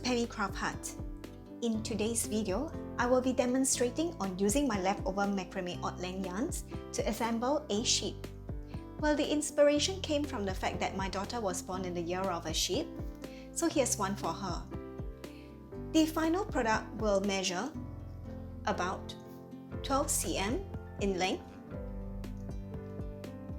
Pammie Craft Hut. In today's video, I will be demonstrating on using my leftover macrame odd length yarns to assemble a sheep. Well, the inspiration came from the fact that my daughter was born in the year of a sheep, so here's one for her. The final product will measure about 12 cm in length,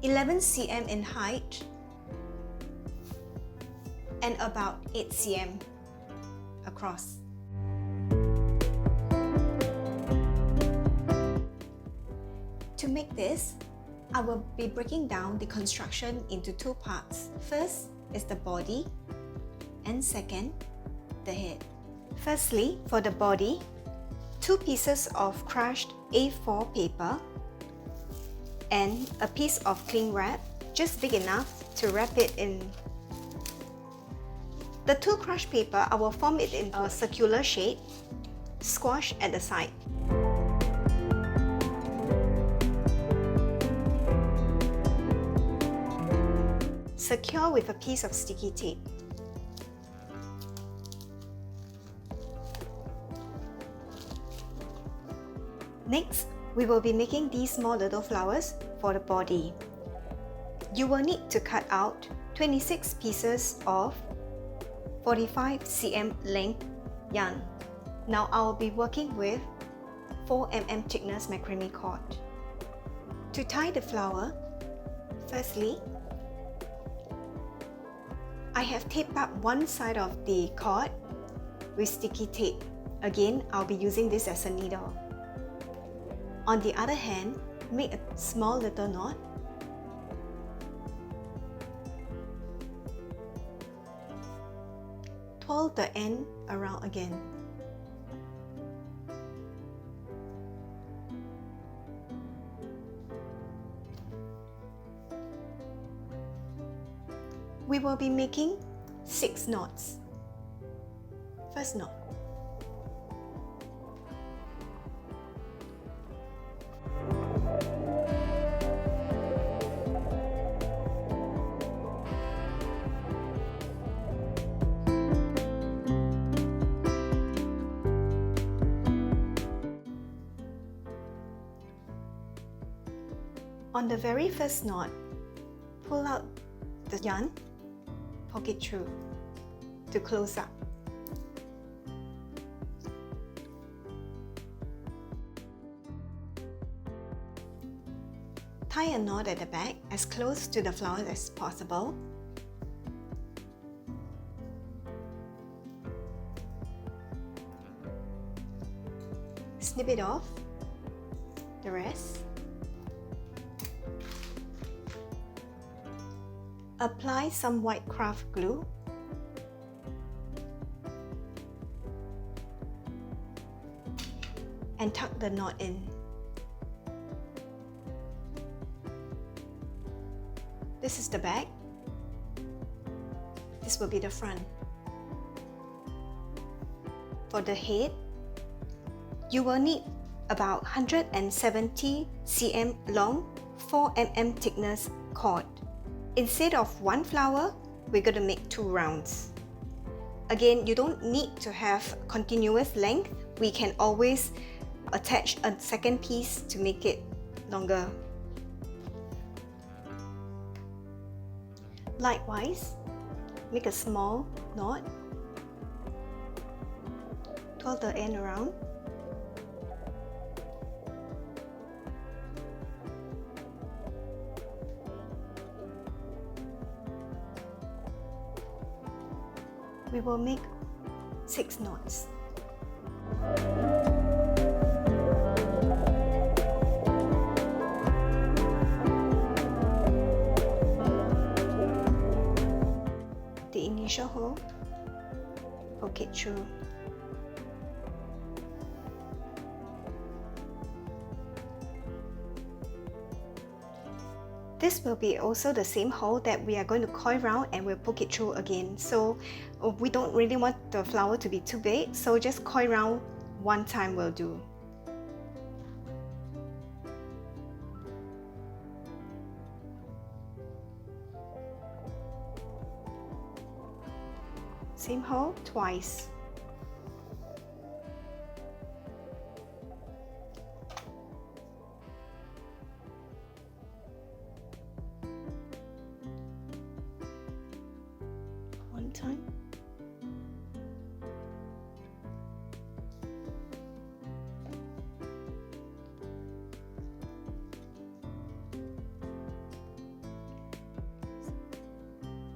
11 cm in height, and about 8 cm across. To make this, I will be breaking down the construction into two parts. First is the body, and second, the head. Firstly, for the body, 2 pieces of crushed A4 paper and a piece of cling wrap, just big enough to wrap it in. The 2 crushed paper, I will form it into a circular shape, squash at the side. Secure with a piece of sticky tape. Next, we will be making these small little flowers for the body. You will need to cut out 26 pieces of 45 cm length yarn. Now I will be working with 4 mm thickness macrame cord. To tie the flower, firstly, I have taped up one side of the cord with sticky tape. Again, I'll be using this as a needle. On the other hand, make a small little knot. Twirl the end around again. We will be making 6 knots. First knot. On the very first knot, pull out the yarn, poke it through to close up. Tie a knot at the back as close to the flower as possible. Snip it off, the rest. Apply some white craft glue. And tuck the knot in. This is the back. This will be the front. For the head, you will need about 170 cm long, 4 mm thickness cord. Instead of one flower, we're going to make 2 rounds. Again, you don't need to have continuous length. We can always attach a second piece to make it longer. Likewise, make a small knot. Twirl the end around. We will make 6 knots. The initial hole, poke it through. This will be also the same hole that we are going to coil round and we'll poke it through again. So we don't really want the flower to be too big, so just coil round one time will do. Same hole twice. time.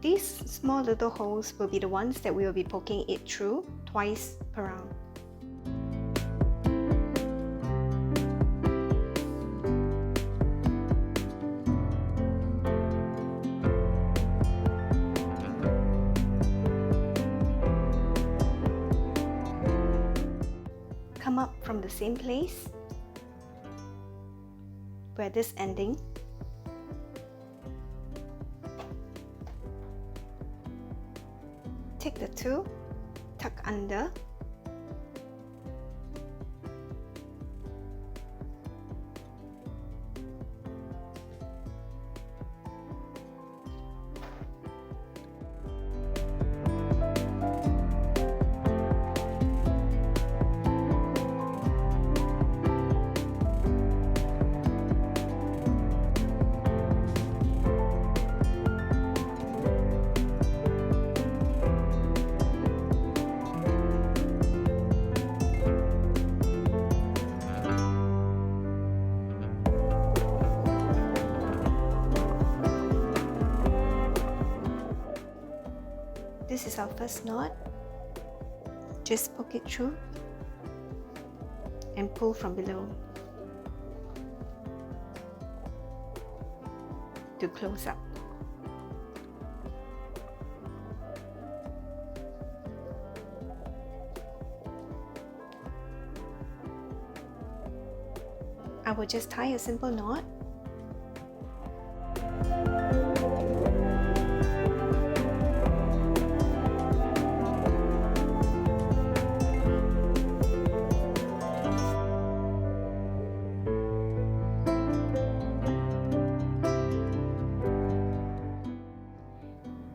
These small little holes will be the ones that we will be poking it through twice per round. Come up from the same place where this ending. Take the two, tuck under, this is our first knot. Just poke it through and pull from below to close up. I will just tie a simple knot.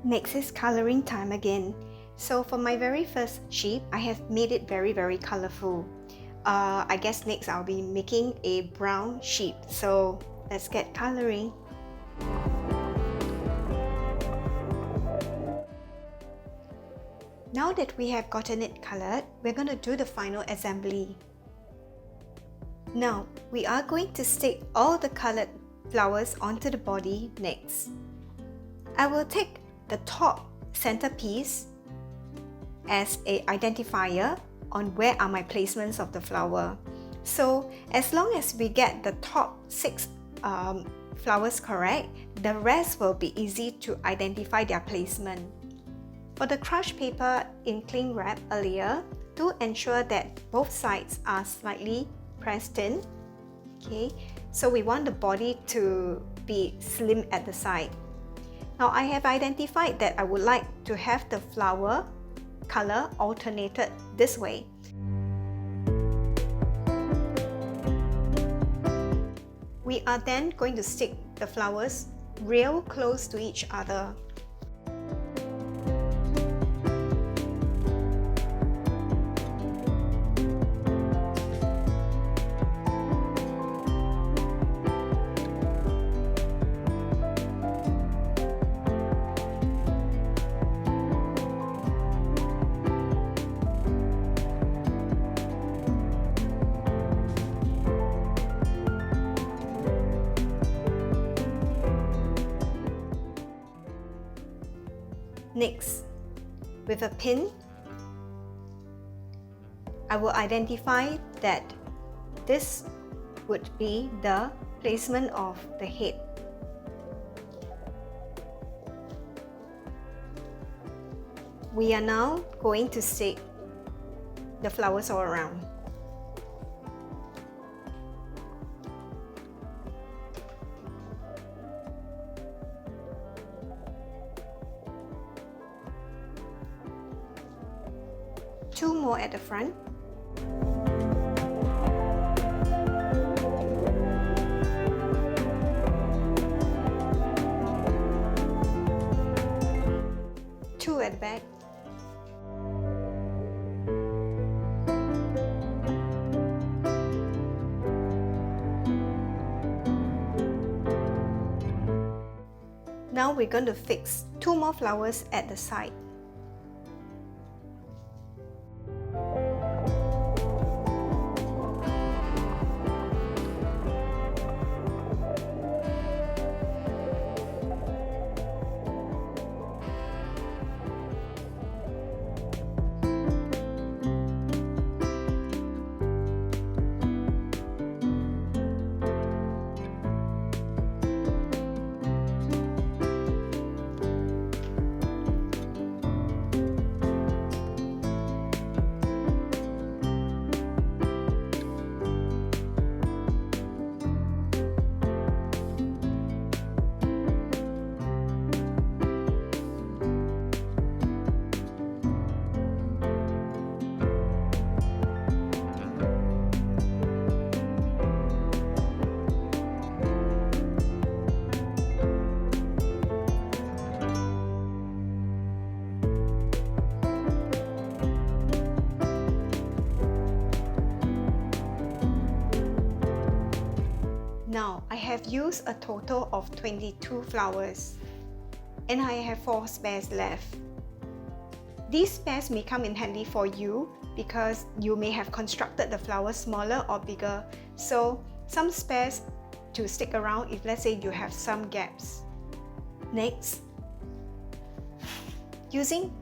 Next is coloring time again. So for my very first sheep, I have made it very colorful. I guess next I'll be making a brown sheep. So let's get coloring. Now that we have gotten it colored, we're going to do the final assembly. Now, we are going to stick all the colored flowers onto the body next. I will take the top centerpiece as an identifier on where are my placements of the flower. So as long as we get the top 6 flowers correct, the rest will be easy to identify their placement. For the crushed paper in cling wrap earlier, do ensure that both sides are slightly pressed in. Okay, so we want the body to be slim at the side. Now I have identified that I would like to have the flower color alternated this way. We are then going to stick the flowers real close to each other. Next, with a pin, I will identify that this would be the placement of the head. We are now going to stick the flowers all around. Two more at the front. Two at the back. Now we're going to fix 2 more flowers at the side. Now, I have used a total of 22 flowers and I have 4 spares left. These spares may come in handy for you because you may have constructed the flowers smaller or bigger, so some spares to stick around if let's say you have some gaps. Next, using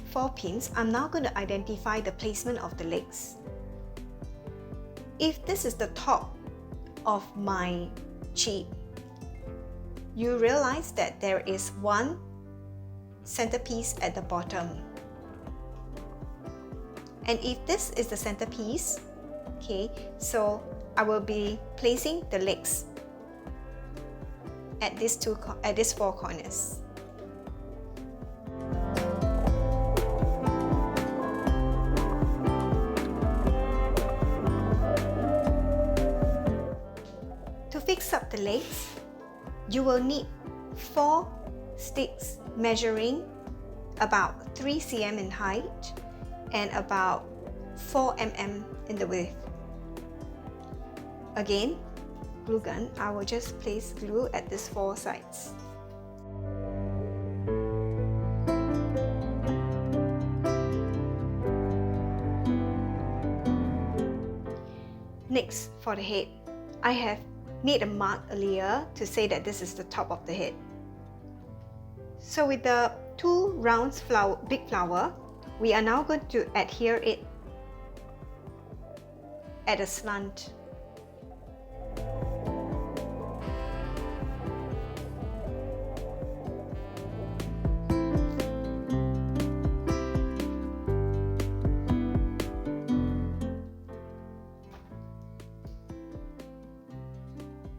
4 pins, I'm now going to identify the placement of the legs. If this is the top of my sheep, you realize that there is one centerpiece at the bottom. And if this is the centerpiece, okay, so I will be placing the legs at these 4 corners. To fix up the legs, you will need 4 sticks measuring about 3 cm in height and about 4 mm in the width. Again, glue gun, I will just place glue at these 4 sides. Next, for the head, I have made a mark earlier to say that this is the top of the head. So with the 2 round big flower, we are now going to adhere it at a slant.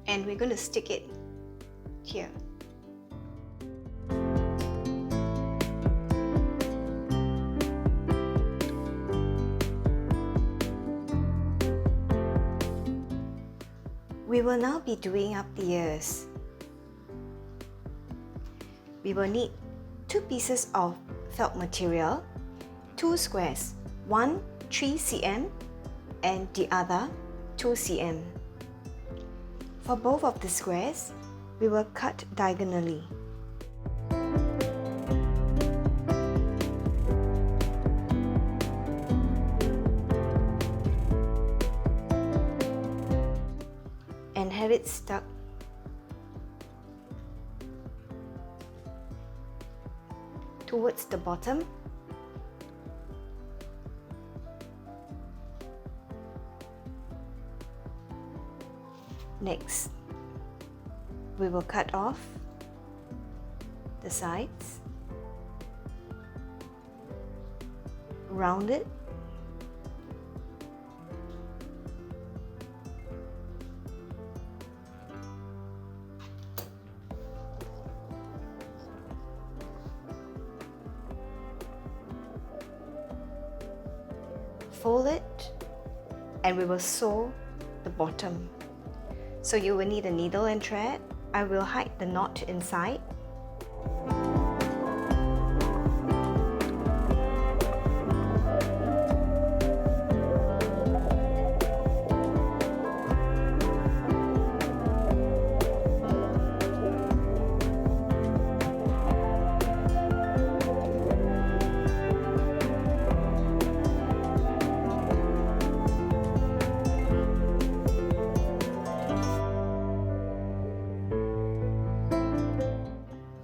And we're going to stick it here. We will now be doing up the ears. We will need 2 pieces of felt material, 2 squares, one 3 cm and the other 2 cm. For both of the squares, we will cut diagonally. And have it stuck towards the bottom. Next, we will cut off the sides, round it, fold it, and we will sew the bottom. So you will need a needle and thread. I will hide the knot inside.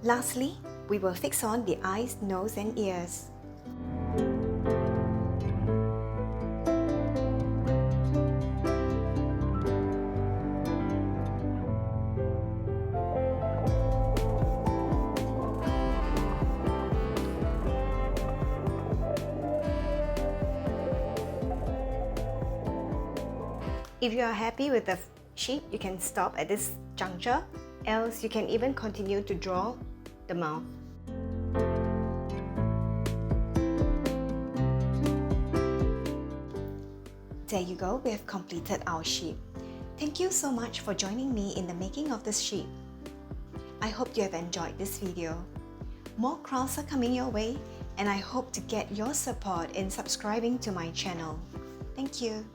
Lastly, we will fix on the eyes, nose and ears. If you are happy with the shape, you can stop at this juncture, else you can even continue to draw the mouth. There you go, we have completed our sheep. Thank you so much for joining me in the making of this sheep. I hope you have enjoyed this video. More crafts are coming your way, and I hope to get your support in subscribing to my channel. Thank you.